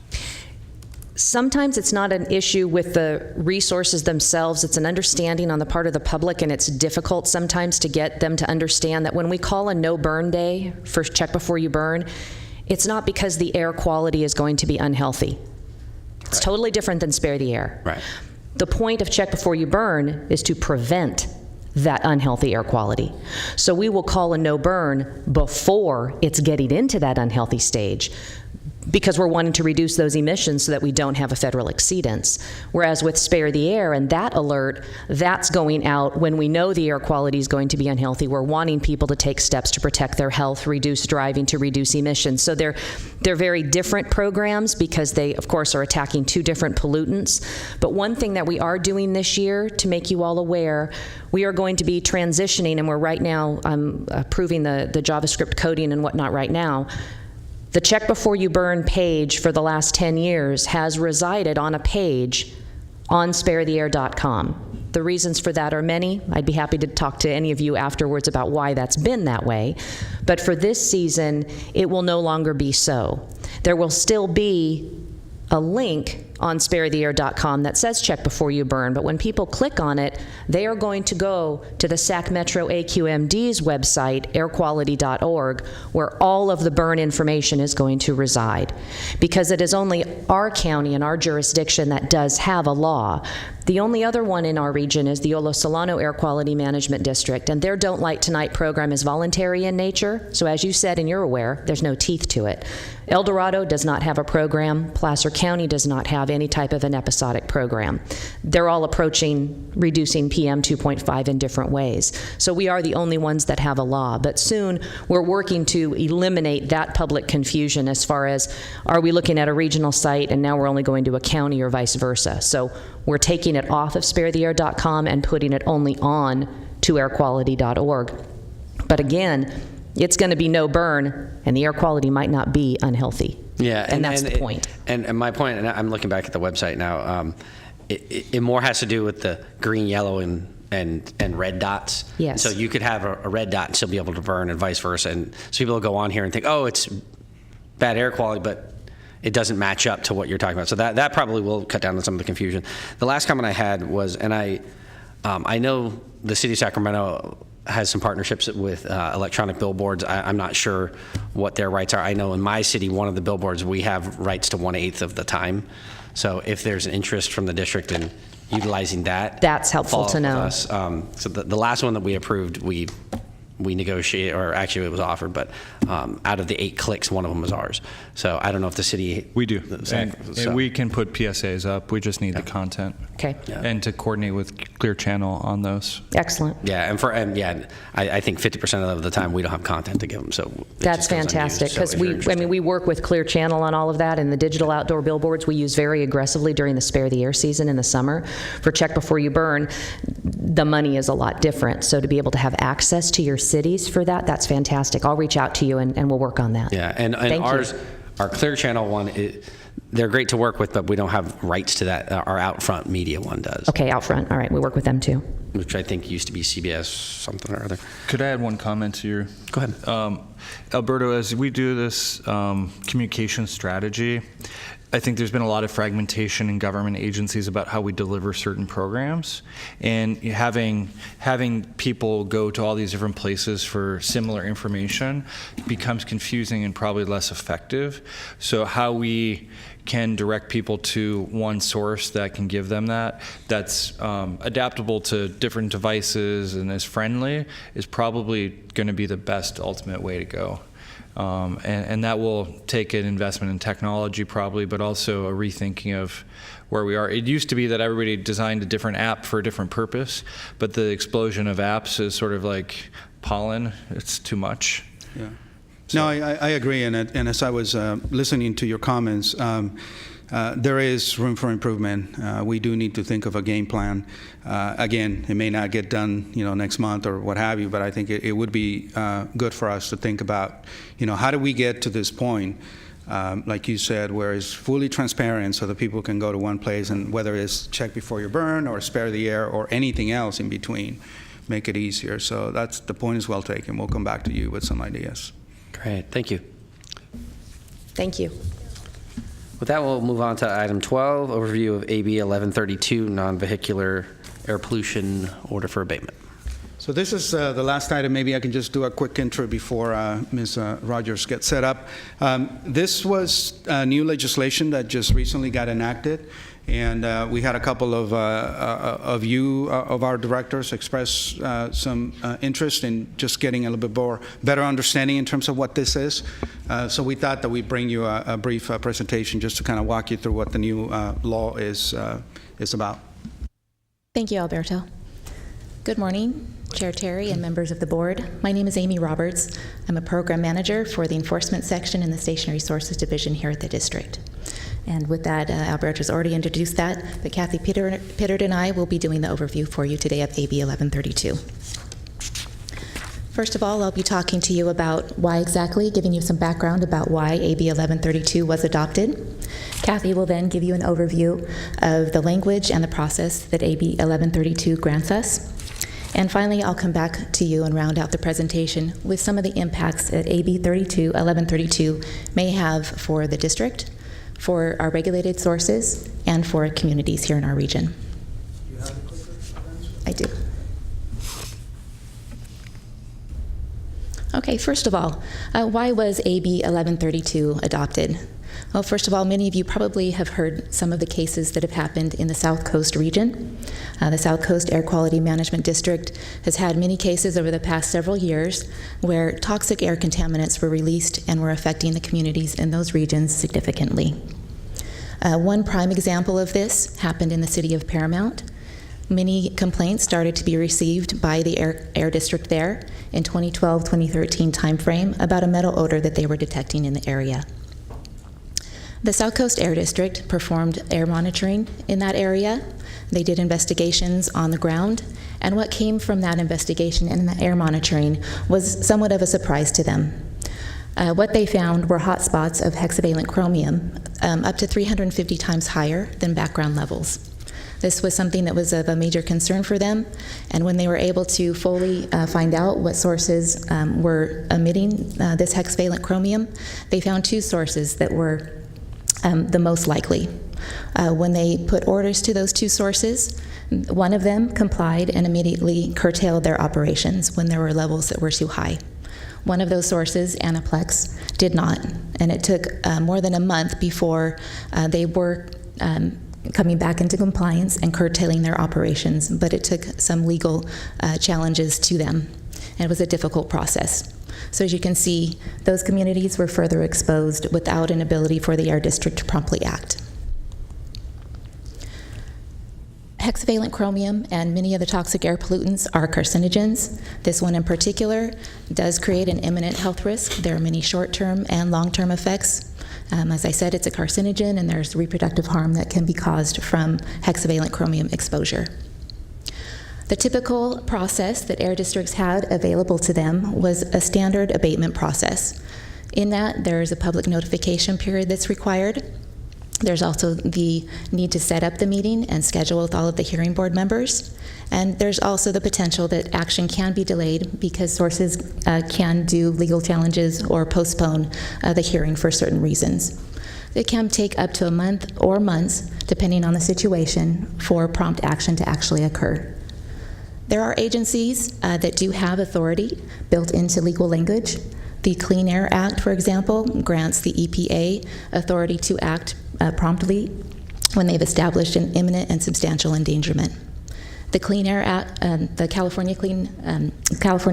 Sometimes it's not an issue with the resources themselves, it's an understanding on the part of the public, and it's difficult sometimes to get them to understand that when we call a no burn day for Check Before You Burn, it's not because the air quality is going to be unhealthy. It's totally different than spare the air. Right. The point of check before you burn is to prevent that unhealthy air quality. So we will call a no burn before it's getting into that unhealthy stage, because we're wanting to reduce those emissions so that we don't have a federal exceedance. Whereas with spare the air and that alert, that's going out when we know the air quality is going to be unhealthy. We're wanting people to take steps to protect their health, reduce driving, to reduce emissions. So they're very different programs because they, of course, are attacking two different pollutants. But one thing that we are doing this year, to make you all aware, we are going to be transitioning, and we're right now approving the JavaScript coding and whatnot right now. The Check Before You Burn page for the last 10 years has resided on a page on sparetheair.com. The reasons for that are many. I'd be happy to talk to any of you afterwards about why that's been that way. But for this season, it will no longer be so. There will still be a link on sparetheair.com that says Check Before You Burn, but when people click on it, they are going to go to the Sac Metro AQMD's website, airquality.org, where all of the burn information is going to reside. Because it is only our county and our jurisdiction that does have a law. The only other one in our region is the Olo Solano Air Quality Management District, and their Don't Light Tonight program is voluntary in nature, so as you said and you're aware, there's no teeth to it. El Dorado does not have a program. Placer County does not have any type of an episodic program. They're all approaching reducing PM 2.5 in different ways. So we are the only ones that have a law. But soon we're working to eliminate that public confusion as far as, are we looking at a regional site and now we're only going to a county or vice versa. So we're taking it off of sparetheair.com and putting it only on to airquality.org. But again, it's going to be no burn, and the air quality might not be unhealthy. Yeah, and that's the point. And my point, and I'm looking back at the website now, it more has to do with the green, yellow, and red dots. Yes. So you could have a red dot and still be able to burn, and vice versa. And so people will go on here and think, oh, it's bad air quality, but it doesn't match up to what you're talking about. So that probably will cut down on some of the confusion. The last comment I had was, and I know the city of Sacramento has some partnerships with electronic billboards. I'm not sure what their rights are. I know in my city, one of the billboards, we have rights to 1/8 of the time. So if there's an interest from the district in utilizing that, that's helpful to know. So the last one that we approved, we negotiated, or actually it was offered, but out of the 8 clicks, one of them was ours. So I don't know if the city... We do. And we can put PSAs up. We just need the content. Okay. Yeah. And to coordinate with Clear Channel on those. Excellent. Yeah, I think 50% of the time we don't have content to give them, so it That's just goes fantastic, unused. So because if you're we work with Clear Channel on all of that, and the digital outdoor billboards we use very aggressively during the Spare the Air season in the summer. For Check Before You Burn, the money is a lot different, so to be able to have access to your cities for that, that's fantastic. I'll reach out to you and we'll work on that. Yeah, and Thank ours, you. our Clear Channel one, they're great to work with, but we don't have rights to that. Our Outfront Media one does. Okay, out front. All right, we work with them too. Which I think used to be CBS something or other. Could I add one comment to your? Go ahead. Alberto, as we do this communication strategy, I think there's been a lot of fragmentation in government agencies about how we deliver certain programs, and having people go to all these different places for similar information becomes confusing and probably less effective. So how we can direct people to one source that can give them that's adaptable to different devices and is friendly is probably going to be the best ultimate way to go. And that will take an investment in technology probably, but also a rethinking of where we are. It used to be that everybody designed a different app for a different purpose, but the explosion of apps is sort of like pollen. It's too much. Yeah. No, I agree, and as I was listening to your comments, there is room for improvement. We do need to think of a game plan. Again, it may not get done, next month or what have you, but I think it would be good for us to think about, how do we get to this point, like you said, where it's fully transparent so that people can go to one place, and whether it's Check Before You Burn or Spare the Air or anything else in between, make it easier. So the point is well taken. We'll come back to you with some ideas. Great, thank you. Thank you. With that, we'll move on to item 12, overview of AB 1132, non-vehicular air pollution order for abatement. So this is the last item. Maybe I can just do a quick intro before Ms. Rogers gets set up. This was new legislation that just recently got enacted, and we had a couple of our directors express some interest in just getting a little bit more better understanding in terms of what this is. So we thought that we'd bring you a brief presentation just to kind of walk you through what the new law is about. Thank you, Alberto. Good morning, Chair Terry and members of the board. My name is Amy Roberts. I'm a program manager for the enforcement section in the Station Resources Division here at the district. And with that, Alberto's already introduced that, but Kathy Pittard and I will be doing the overview for you today of AB 1132. First of all, I'll be talking to you about why exactly, giving you some background about why AB 1132 was adopted. Kathy will then give you an overview of the language and the process that AB 1132 grants us. And finally, I'll come back to you and round out the presentation with some of the impacts that AB 1132 may have for the district, for our regulated sources, and for communities here in our region. Do you have the clicker? I do. Okay, first of all, why was AB 1132 adopted? Well, first of all, many of you probably have heard some of the cases that have happened in the South Coast region. The South Coast Air Quality Management District has had many cases over the past several years where toxic air contaminants were released and were affecting the communities in those regions significantly. One prime example of this happened in the city of Paramount. Many complaints started to be received by the air district there in 2012-2013 timeframe about a metal odor that they were detecting in the area. The South Coast Air District performed air monitoring in that area. They did investigations on the ground, and what came from that investigation and the air monitoring was somewhat of a surprise to them. What they found were hot spots of hexavalent chromium, up to 350 times higher than background levels. This was something that was of a major concern for them, and when they were able to fully find out what sources were emitting this hexavalent chromium, they found two sources that were the most likely. When they put orders to those two sources, one of them complied and immediately curtailed their operations when there were levels that were too high. One of those sources, Anaplex, did not, and it took more than a month before they were coming back into compliance and curtailing their operations, but it took some legal challenges to them, and it was a difficult process. So as you can see, those communities were further exposed without an ability for the air district to promptly act. Hexavalent chromium and many of the toxic air pollutants are carcinogens. This one in particular does create an imminent health risk. There are many short-term and long-term effects. As I said, it's a carcinogen, and there's reproductive harm that can be caused from hexavalent chromium exposure. The typical process that air districts had available to them was a standard abatement process. In that, there is a public notification period that's required. There's also the need to set up the meeting and schedule with all of the hearing board members. And there's also the potential that action can be delayed because sources can do legal challenges or postpone the hearing for certain reasons. It can take up to a month or months, depending on the situation, for prompt action to actually occur. There are agencies that do have authority built into legal language. The Clean Air Act, for example, grants the EPA authority to act promptly when they've established an imminent and substantial endangerment. The Clean Air Act, the California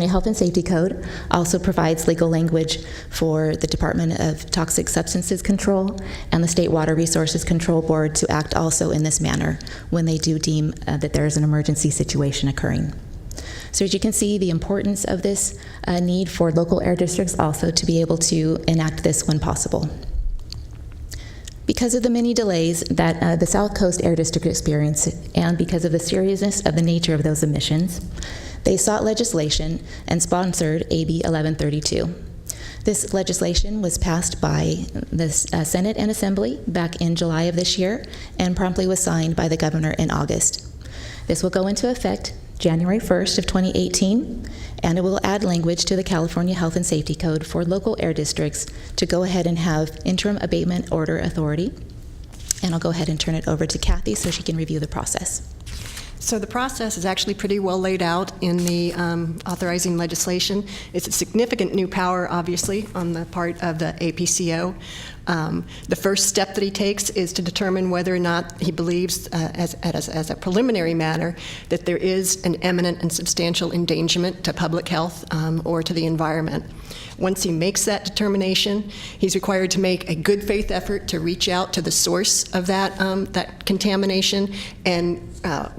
Health and Safety Code also provides legal language for the Department of Toxic Substances Control and the State Water Resources Control Board to act also in this manner when they do deem that there is an emergency situation occurring. So as you can see, the importance of this need for local air districts also to be able to enact this when possible. Because of the many delays that the South Coast Air District experienced, and because of the seriousness of the nature of those emissions, they sought legislation and sponsored AB 1132. This legislation was passed by the Senate and Assembly back in July of this year and promptly was signed by the governor in August. This will go into effect January 1st of 2018, and it will add language to the California Health and Safety Code for local air districts to go ahead and have interim abatement order authority. And I'll go ahead and turn it over to Kathy so she can review the process. So the process is actually pretty well laid out in the authorizing legislation. It's a significant new power, obviously, on the part of the APCO. The first step that he takes is to determine whether or not he believes, as a preliminary matter, that there is an imminent and substantial endangerment to public health or to the environment. Once he makes that determination, he's required to make a good faith effort to reach out to the source of that contamination and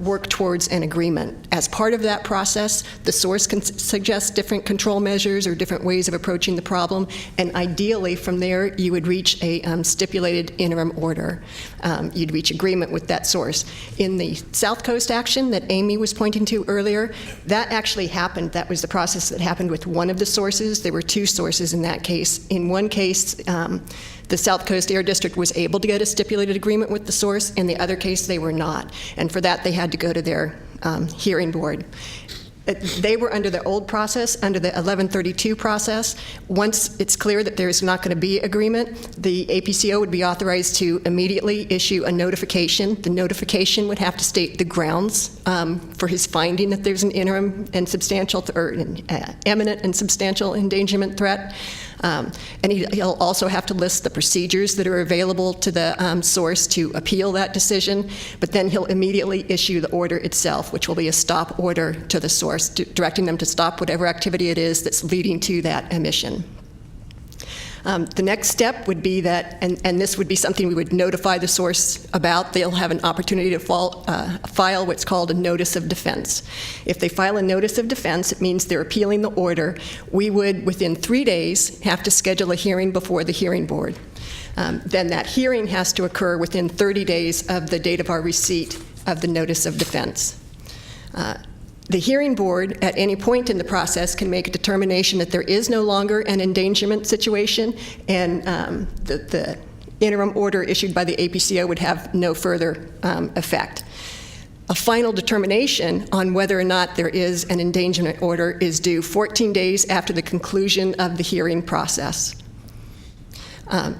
work towards an agreement. As part of that process, the source can suggest different control measures or different ways of approaching the problem, and ideally from there you would reach a stipulated interim order. You'd reach agreement with that source. In the South Coast action that Amy was pointing to earlier, that actually happened. That was the process that happened with one of the sources. There were two sources in that case. In one case, the South Coast Air District was able to get a stipulated agreement with the source. In the other case, they were not. And for that, they had to go to their hearing board. They were under the old process, under the 1132 process. Once it's clear that there's not going to be agreement, the APCO would be authorized to immediately issue a notification. The notification would have to state the grounds for his finding that there's an interim and substantial, or an imminent and substantial endangerment threat. And he'll also have to list the procedures that are available to the source to appeal that decision, but then he'll immediately issue the order itself, which will be a stop order to the source, directing them to stop whatever activity it is that's leading to that emission. The next step would be that, and this would be something we would notify the source about, they'll have an opportunity to file what's called a notice of defense. If they file a notice of defense, it means they're appealing the order. We would, within 3 days, have to schedule a hearing before the hearing board. Then that hearing has to occur within 30 days of the date of our receipt of the notice of defense. The hearing board, at any point in the process, can make a determination that there is no longer an endangerment situation, and the interim order issued by the APCO would have no further effect. A final determination on whether or not there is an endangerment order is due 14 days after the conclusion of the hearing process.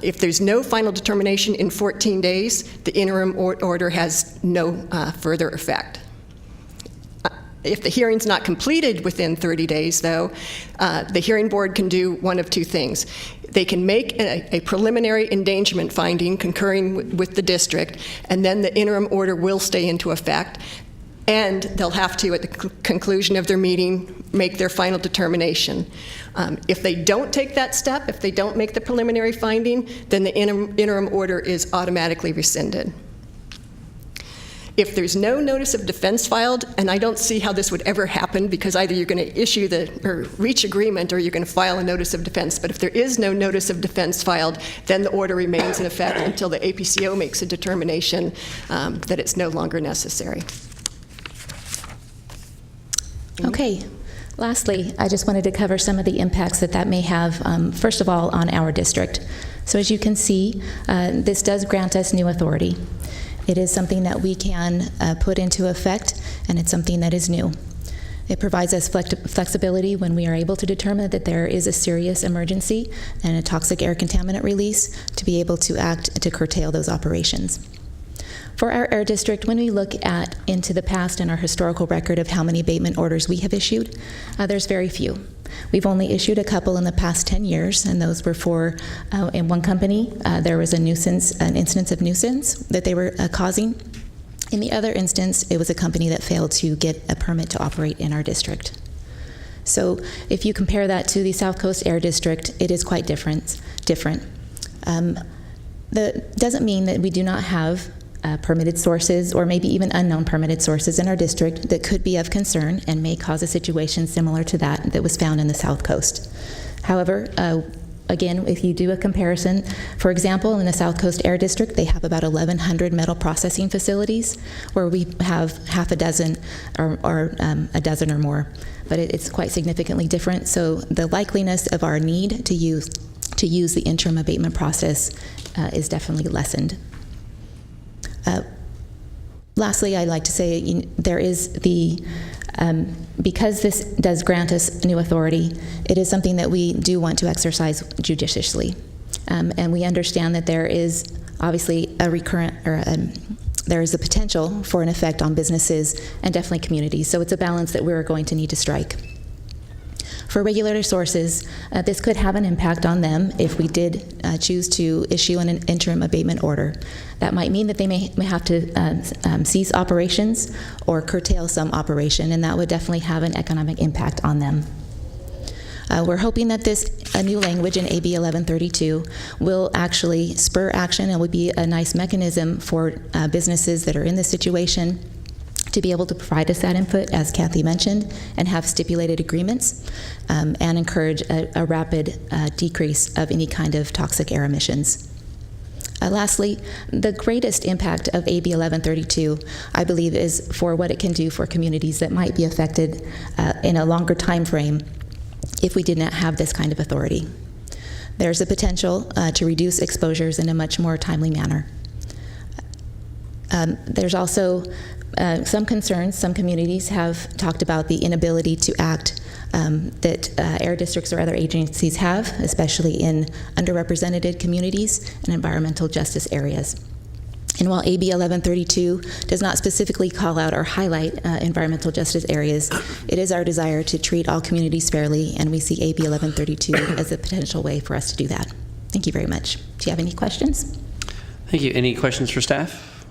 If there's no final determination in 14 days, the interim order has no further effect. If the hearing's not completed within 30 days, though, the hearing board can do one of two things. They can make a preliminary endangerment finding concurring with the district, and then the interim order will stay into effect, and they'll have to, at the conclusion of their meeting, make their final determination. If they don't take that step, if they don't make the preliminary finding, then the interim order is automatically rescinded. If there's no notice of defense filed, and I don't see how this would ever happen, because either you're going to issue or reach agreement, or you're going to file a notice of defense. But if there is no notice of defense filed, then the order remains in effect until the APCO makes a determination that it's no longer necessary. Okay. Lastly, I just wanted to cover some of the impacts that may have, first of all, on our district. So as you can see, this does grant us new authority. It is something that we can put into effect, and it's something that is new. It provides us flexibility when we are able to determine that there is a serious emergency and a toxic air contaminant release to be able to act to curtail those operations. For our air district, when we look into the past and our historical record of how many abatement orders we have issued, there's very few. We've only issued a couple in the past 10 years, and those were for, in one company, there was an instance of nuisance that they were causing. In the other instance, it was a company that failed to get a permit to operate in our district. So if you compare that to the South Coast Air District, it is quite different. That doesn't mean that we do not have permitted sources, or maybe even unknown permitted sources in our district that could be of concern and may cause a situation similar to that was found in the South Coast. However, again, if you do a comparison, for example, in the South Coast Air District, they have about 1,100 metal processing facilities, where we have half a dozen or a dozen or more. But it's quite significantly different. So the likeliness of our need to use the interim abatement process is definitely lessened. Lastly, I'd like to say there is because this does grant us new authority, it is something that we do want to exercise judiciously. And we understand that there is obviously a recurrent or there is a potential for an effect on businesses and definitely communities. So it's a balance that we're going to need to strike. For regulator sources, this could have an impact on them if we did choose to issue an interim abatement order. That might mean that they may have to cease operations or curtail some operation, and that would definitely have an economic impact on them. We're hoping that this new language in AB 1132 will actually spur action and would be a nice mechanism for businesses that are in this situation to be able to provide us that input, as Kathy mentioned, and have stipulated agreements and encourage a rapid decrease of any kind of toxic air emissions. Lastly, the greatest impact of AB 1132, I believe, is for what it can do for communities that might be affected in a longer time frame if we did not have this kind of authority. There's a potential to reduce exposures in a much more timely manner. There's also some concerns. Some communities have talked about the inability to act that air districts or other agencies have, especially in underrepresented communities and environmental justice areas. And while AB 1132 does not specifically call out or highlight environmental justice areas, it is our desire to treat all communities fairly, and we see AB 1132 as a potential way for us to do that. Thank you very much. Do you have any questions? Thank you. Any questions for staff?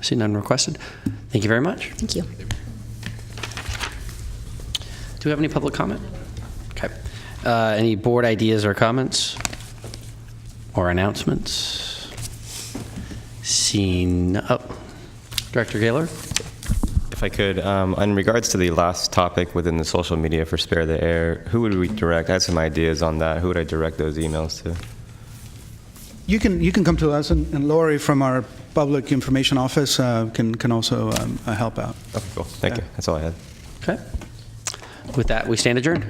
I see none requested. Thank you very much. Thank you. Do we have any public comment? Okay. Any board ideas or comments or announcements? Seeing, Director Gaylor? If I could, in regards to the last topic within the social media for Spare the Air, who would we direct? I have some ideas on that. Who would I direct those emails to? You can come to us, and Lori from our Public Information Office can also help out. Okay, cool. Thank you. That's all I had. Okay. With that, we stand adjourned.